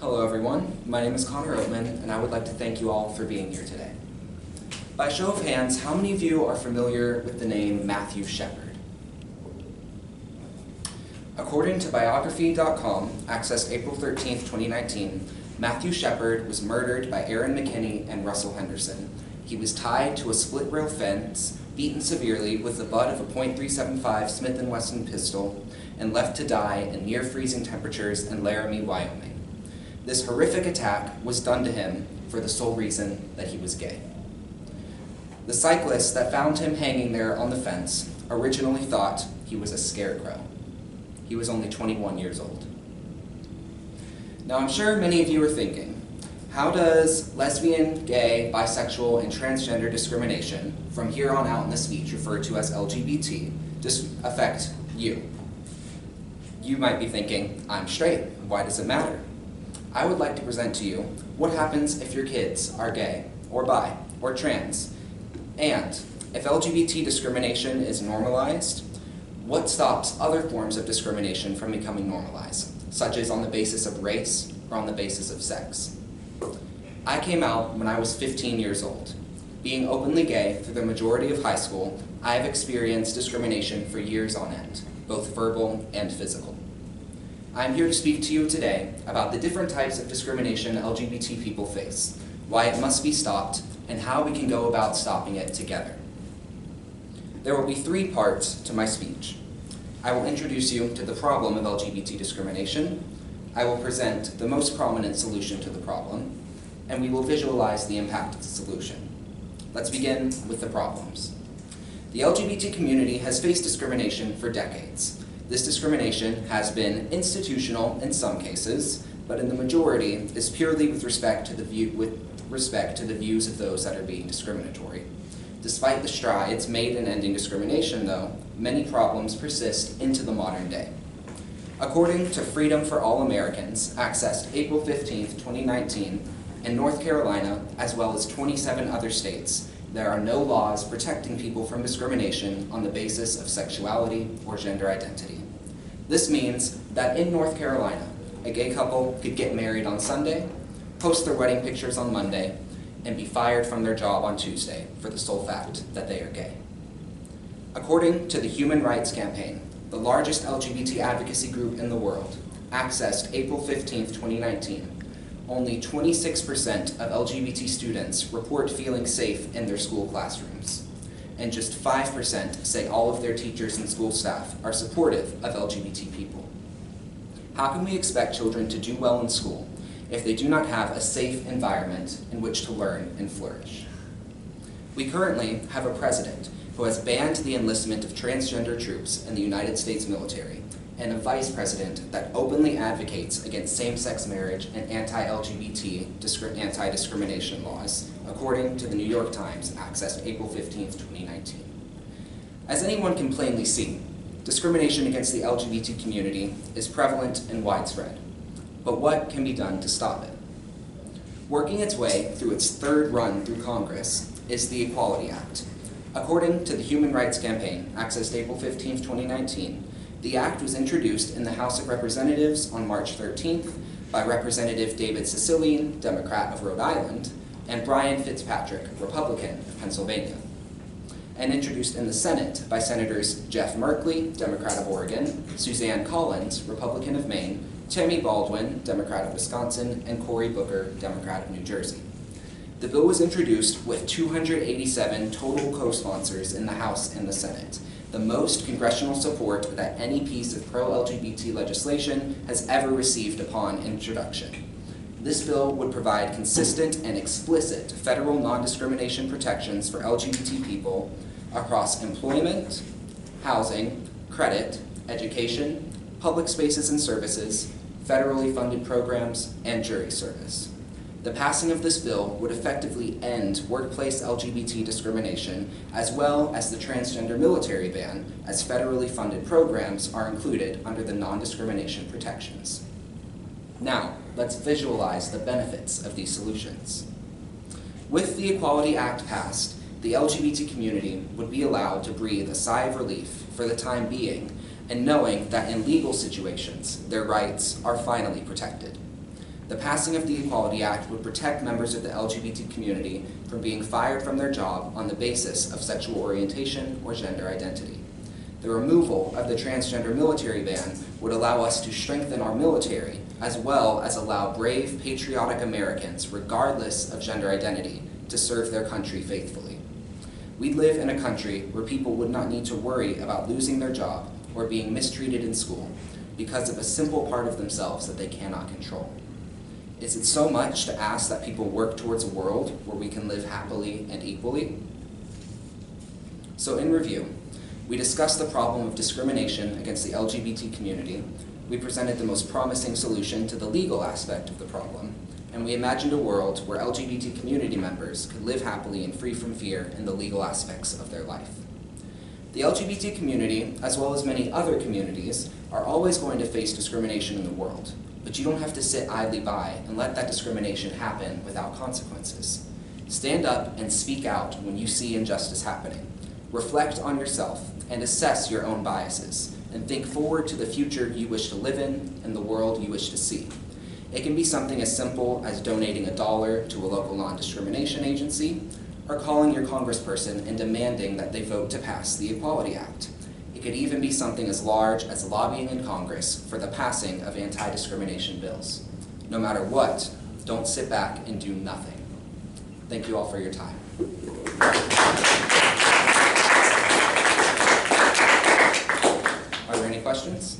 Hello everyone, my name is Connor Oatman, and I would like to thank you all for being here today. By show of hands, how many of you are familiar with the name Matthew Shepard? According to biography.com, accessed April 13, 2019, Matthew Shepard was murdered by Aaron McKinney and Russell Henderson. He was tied to a split-rail fence, beaten severely with the butt of a .375 Smith & Wesson pistol, and left to die in near-freezing temperatures in Laramie, Wyoming. This horrific attack was done to him for the sole reason that he was gay. The cyclist that found him hanging there on the fence originally thought he was a scarecrow. He was only 21 years old. Now I'm sure many of you are thinking, how does lesbian, gay, bisexual, and transgender discrimination, from here on out in the speech referred to as LGBT, affect you? You might be thinking, I'm straight, why does it matter? I would like to present to you what happens if your kids are gay, or bi, or trans, and if LGBT discrimination is normalized, what stops other forms of discrimination from becoming normalized, such as on the basis of race or on the basis of sex. I came out when I was 15 years old. Being openly gay through the majority of high school, I have experienced discrimination for years on end, both verbal and physical. I am here to speak to you today about the different types of discrimination LGBT people face, why it must be stopped, and how we can go about stopping it together. There will be 3 parts to my speech. I will introduce you to the problem of LGBT discrimination, I will present the most prominent solution to the problem, and we will visualize the impact of the solution. Let's begin with the problems. The LGBT community has faced discrimination for decades. This discrimination has been institutional in some cases, but in the majority is purely with respect to the views of those that are being discriminatory. Despite the strides made in ending discrimination, though, many problems persist into the modern day. According to Freedom for All Americans, accessed April 15, 2019, in North Carolina, as well as 27 other states, there are no laws protecting people from discrimination on the basis of sexuality or gender identity. This means that in North Carolina, a gay couple could get married on Sunday, post their wedding pictures on Monday, and be fired from their job on Tuesday for the sole fact that they are gay. According to the Human Rights Campaign, the largest LGBT advocacy group in the world, accessed April 15, 2019, only 26% of LGBT students report feeling safe in their school classrooms, and just 5% say all of their teachers and school staff are supportive of LGBT people. How can we expect children to do well in school if they do not have a safe environment in which to learn and flourish? We currently have a president who has banned the enlistment of transgender troops in the United States military, and a vice president that openly advocates against same-sex marriage and anti-LGBT anti-discrimination laws, according to the New York Times, accessed April 15, 2019. As anyone can plainly see, discrimination against the LGBT community is prevalent and widespread. But what can be done to stop it? Working its way through its 3rd run through Congress is the Equality Act. According to the Human Rights Campaign, accessed April 15, 2019, the act was introduced in the House of Representatives on March 13th by Representative David Cicilline, Democrat of Rhode Island, and Brian Fitzpatrick, Republican of Pennsylvania, and introduced in the Senate by Senators Jeff Merkley, Democrat of Oregon, Suzanne Collins, Republican of Maine, Tammy Baldwin, Democrat of Wisconsin, and Cory Booker, Democrat of New Jersey. The bill was introduced with 287 total co-sponsors in the House and the Senate, the most congressional support that any piece of pro-LGBT legislation has ever received upon introduction. This bill would provide consistent and explicit federal non-discrimination protections for LGBT people across employment, housing, credit, education, public spaces and services, federally funded programs, and jury service. The passing of this bill would effectively end workplace LGBT discrimination, as well as the transgender military ban, as federally funded programs are included under the non-discrimination protections. Now, let's visualize the benefits of these solutions. With the Equality Act passed, the LGBT community would be allowed to breathe a sigh of relief for the time being, and knowing that in legal situations, their rights are finally protected. The passing of the Equality Act would protect members of the LGBT community from being fired from their job on the basis of sexual orientation or gender identity. The removal of the transgender military ban would allow us to strengthen our military, as well as allow brave, patriotic Americans, regardless of gender identity, to serve their country faithfully. We live in a country where people would not need to worry about losing their job or being mistreated in school because of a simple part of themselves that they cannot control. Is it so much to ask that people work towards a world where we can live happily and equally? So in review, we discussed the problem of discrimination against the LGBT community, we presented the most promising solution to the legal aspect of the problem, and we imagined a world where LGBT community members could live happily and free from fear in the legal aspects of their life. The LGBT community, as well as many other communities, are always going to face discrimination in the world, but you don't have to sit idly by and let that discrimination happen without consequences. Stand up and speak out when you see injustice happening. Reflect on yourself and assess your own biases, and think forward to the future you wish to live in and the world you wish to see. It can be something as simple as donating $1 to a local non-discrimination agency, or calling your congressperson and demanding that they vote to pass the Equality Act. It could even be something as large as lobbying in Congress for the passing of anti-discrimination bills. No matter what, don't sit back and do nothing. Thank you all for your time. Are there any questions?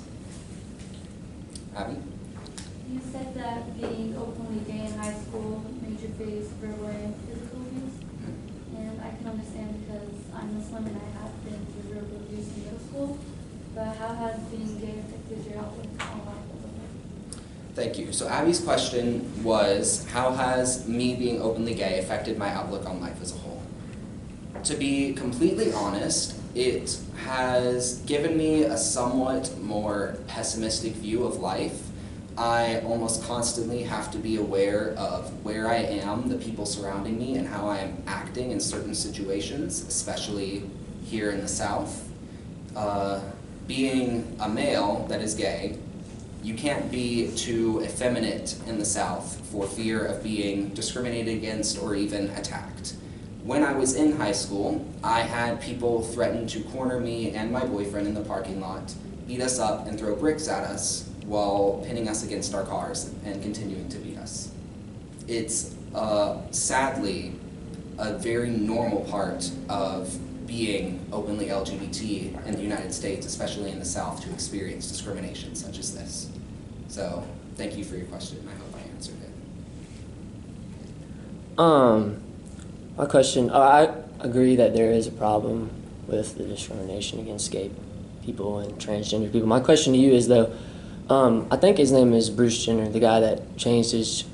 Abby? You said that being openly gay in high school made you face verbal and physical abuse. And I can understand because I'm Muslim and I have been through verbal abuse in middle school. But how has being gay affected your outlook on life as a whole? Thank you. So Abby's question was, how has me being openly gay affected my outlook on life as a whole? To be completely honest, it has given me a somewhat more pessimistic view of life. I almost constantly have to be aware of where I am, the people surrounding me, and how I am acting in certain situations, especially here in the South. Being a male that is gay, you can't be too effeminate in the South for fear of being discriminated against or even attacked. When I was in high school, I had people threaten to corner me and my boyfriend in the parking lot, beat us up, and throw bricks at us while pinning us against our cars and continuing to beat us. It's sadly a very normal part of being openly LGBT in the United States, especially in the South, to experience discrimination such as this. So, thank you for your question. I hope I answered it. My question, I agree that there is a problem with the discrimination against gay people and transgender people. My question to you is though, I think his name is Bruce Jenner, the guy that changed his,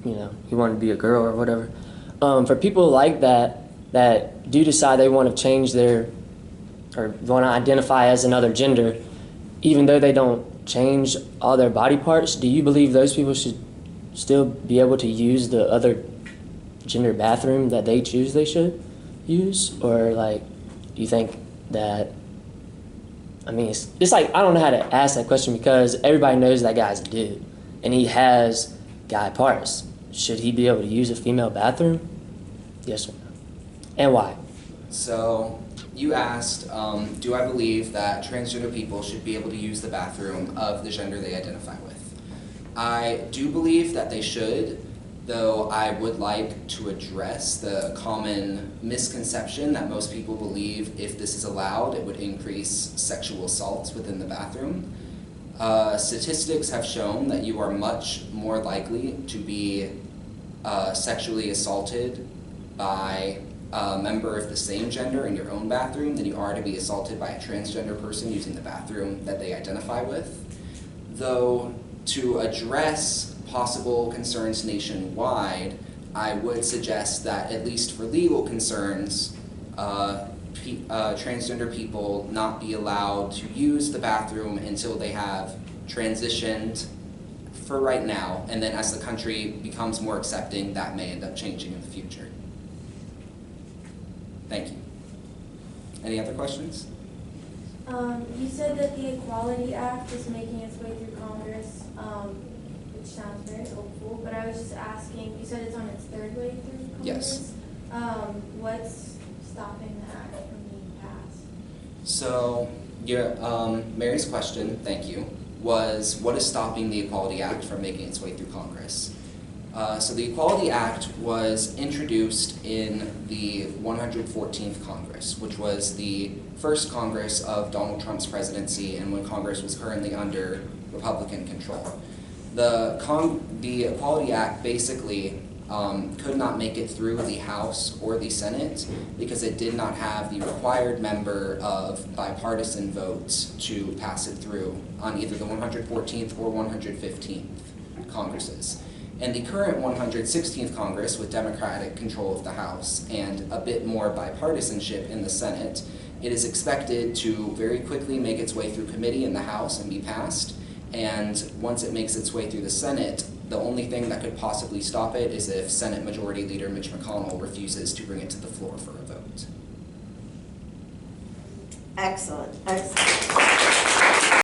he wanted to be a girl or whatever. For people like that do decide they want to change or want to identify as another gender, even though they don't change all their body parts, do you believe those people should still be able to use the other gender bathroom that they choose they should use? Or do you think that, it's like, I don't know how to ask that question because everybody knows that guy's a dude and he has guy parts. Should he be able to use a female bathroom? Yes or no? And why? So, you asked, do I believe that transgender people should be able to use the bathroom of the gender they identify with? I do believe that they should, though I would like to address the common misconception that most people believe if this is allowed, it would increase sexual assaults within the bathroom. Statistics have shown that you are much more likely to be sexually assaulted by a member of the same gender in your own bathroom than you are to be assaulted by a transgender person using the bathroom that they identify with. Though, to address possible concerns nationwide, I would suggest that at least for legal concerns, transgender people not be allowed to use the bathroom until they have transitioned for right now, and then as the country becomes more accepting, that may end up changing in the future. Thank you. Any other questions? You said that the Equality Act is making its way through Congress, which sounds very hopeful, but I was just asking, you said it's on its third way through Congress? Yes. What's stopping that from being passed? So, Mary's question, thank you, was what is stopping the Equality Act from making its way through Congress? So the Equality Act was introduced in the 114th Congress, which was the first Congress of Donald Trump's presidency and when Congress was currently under Republican control. The Equality Act basically could not make it through the House or the Senate because it did not have the required member of bipartisan votes to pass it through on either the 114th or 115th Congresses. And the current 116th Congress, with Democratic control of the House and a bit more bipartisanship in the Senate, it is expected to very quickly make its way through committee in the House and be passed. And once it makes its way through the Senate, the only thing that could possibly stop it is if Senate Majority Leader Mitch McConnell refuses to bring it to the floor for a vote. Excellent, excellent.